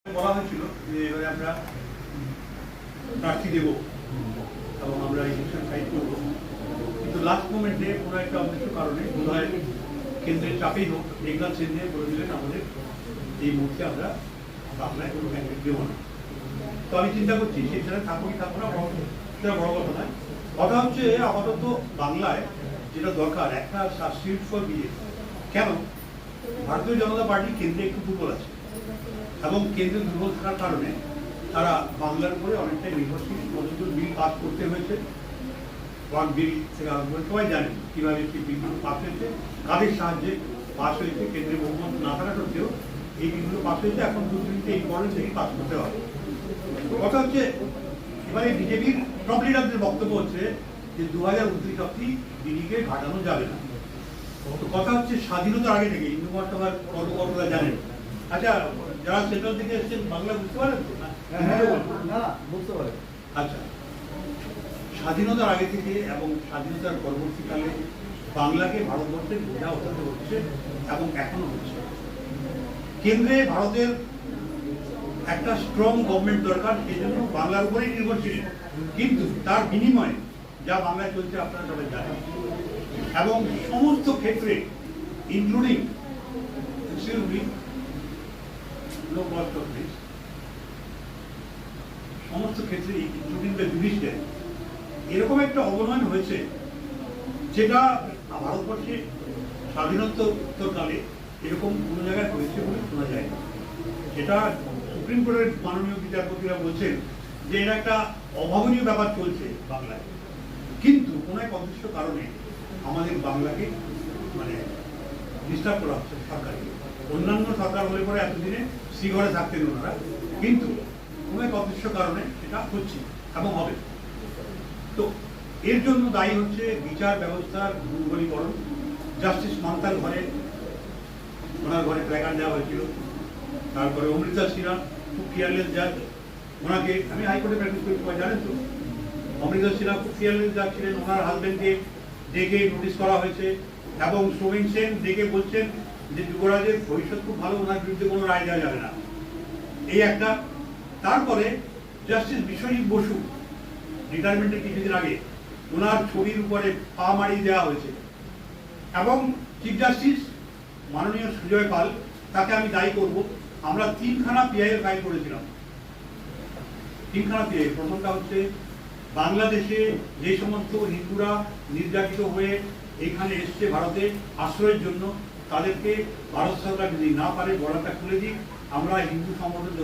বলা হয়েছিল যে এবারে আমরা প্রার্থী দেব এবং আমরা ইলেকশন ফাইট করব, কিন্তু লাস্ট মোমেন্টে কোনো একটা অদৃশ্য কারণে বোধহয় কেন্দ্রের চাপেই হোক একনাথ সিন্ধে বলে দিলেন আমাদের এই মুহূর্তে আমরা বাংলায় কোনো ক্যান্ডিডেট দেবো না। তো আমি চিন্তা করছি সেখানে থাকবো কি থাকবো না, সেটা বড় কথা নয়। কথা হচ্ছে আপাতত বাংলায় যেটা দরকার একটা সিট ফর বিজেপি। কেন? ভারতীয় জনতা পার্টি কেন্দ্রে একটু দুর্বল আছে এবং কেন্দ্রে দুর্বল থাকার কারণে তারা বাংলার উপরে অনেকটাই নির্ভরশীল। নতুন বিল পাস করতে হয়েছে, ওয়ান বিল থেকে সবাই জানেন কীভাবে সেই বিলগুলো পাস হয়েছে, কাদের সাহায্যে পাস হয়েছে। কেন্দ্রে বহুমত না থাকা সত্ত্বেও এই বিলগুলো পাস হয়েছে। এখন দুর্নীতি ইম্পর্টেন্ট থেকে পাস করতে হবে। কথা হচ্ছে এবারে বিজেপির টপ লিডারদের বক্তব্য হচ্ছে যে 2029 অব্দি দিদিকে ঘাটানো যাবে না। তো কথা হচ্ছে স্বাধীনতার আগে থেকে হিন্দু মহাসভার কর্মকর্তারা জানেন। আচ্ছা, যারা সেন্ট্রাল থেকে এসেছেন বাংলা বুঝতে পারেন তো? বুঝতে পারেন। আচ্ছা, স্বাধীনতার আগে থেকে এবং স্বাধীনতার পরবর্তীকালে বাংলাকে ভারতবর্ষের বোঝা ওঠাতে হচ্ছে এবং এখনো হচ্ছে। কেন্দ্রে ভারতের একটা স্ট্রং গভর্নমেন্ট দরকার, সেই জন্য বাংলার উপরেই নির্ভরশীল। কিন্তু তার বিনিময়ে যা বাংলায় চলছে আপনারা সবাই জানেন, এবং সমস্ত ক্ষেত্রে ইনক্লুডিং সমস্ত ক্ষেত্রে ইনক্লুডিং দ্য জুডিশিয়ারি এরকম একটা অবনয়ন হয়েছে যেটা ভারতবর্ষে স্বাধীনোত্তরকালে এরকম কোনো জায়গায় হয়েছে বলে শোনা যায় না। যেটা সুপ্রিম কোর্টের মাননীয় বিচারপতিরা বলছেন যে এটা একটা অভাবনীয় ব্যাপার চলছে বাংলায়, কিন্তু কোনো এক অদৃশ্য কারণে আমাদের বাংলাকে মানে ডিস্টার্ব করা হচ্ছে সরকারকে। অন্যান্য সরকার হলে পরে এতদিনে শ্রীঘরে থাকতেন ওনারা, কিন্তু কোনো এক অদৃশ্য কারণে সেটা হচ্ছে এবং হবে। তো এর জন্য দায়ী হচ্ছে বিচার ব্যবস্থার দুর্বলীকরণ। জাস্টিস মান্তার ঘরে ওনার ঘরে প্ল্যাকার্ড দেওয়া হয়েছিল। তারপরে অমৃতা সিনহা খুব কেয়ারলেস জাজ, ওনাকে আমি হাইকোর্টে প্র্যাকটিস করি, সবাই জানেন তো। অমৃতা সিনহা খুব কেয়ারলেস জাজ ছিলেন, ওনার হাজবেন্ডকে ডেকে নোটিশ করা হয়েছে এবং সৌমেন সেন ডেকে বলছেন যে যুবরাজের ভবিষ্যৎ খুব ভালো, ওনার বিরুদ্ধে কোনো রায় দেওয়া যাবে না, এই একটা। তারপরে জাস্টিস বিশ্বজিৎ বসু রিটায়ারমেন্টের কিছুদিন আগে ওনার ছবির উপরে পা মারিয়ে দেওয়া হয়েছে এবং চিফ জাস্টিস মাননীয় সুজয় পাল, তাকে আমি দায়ী করব। আমরা 3খানা পিআইএল ফাইল করেছিলাম, 3খানা পিআইএল। প্রথমটা হচ্ছে বাংলাদেশে যে সমস্ত হিন্দুরা নির্যাতিত হয়ে এখানে এসছে ভারতে আশ্রয়ের জন্য, তাদেরকে ভারত সরকার যদি না পারে বর্ডারটা খুলে দিই, আমরা হিন্দু সংগঠন